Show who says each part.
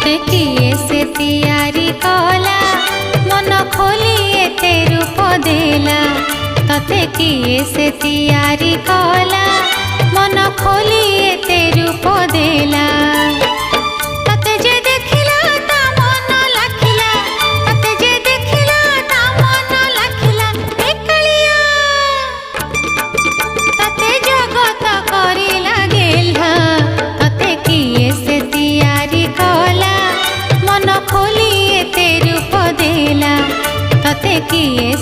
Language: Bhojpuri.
Speaker 1: तते किए से तियारी कला मन खोली एते रूप देला तते किए से तियारी कला मन खोली एते रूप देला तते जे देखिला ता मन लाखिला तते जे देखिला ता मन लाखिला एकलिया तते जगत करिला गेला तते किए से तियारी कला मन खोली एते रूप देला तते किए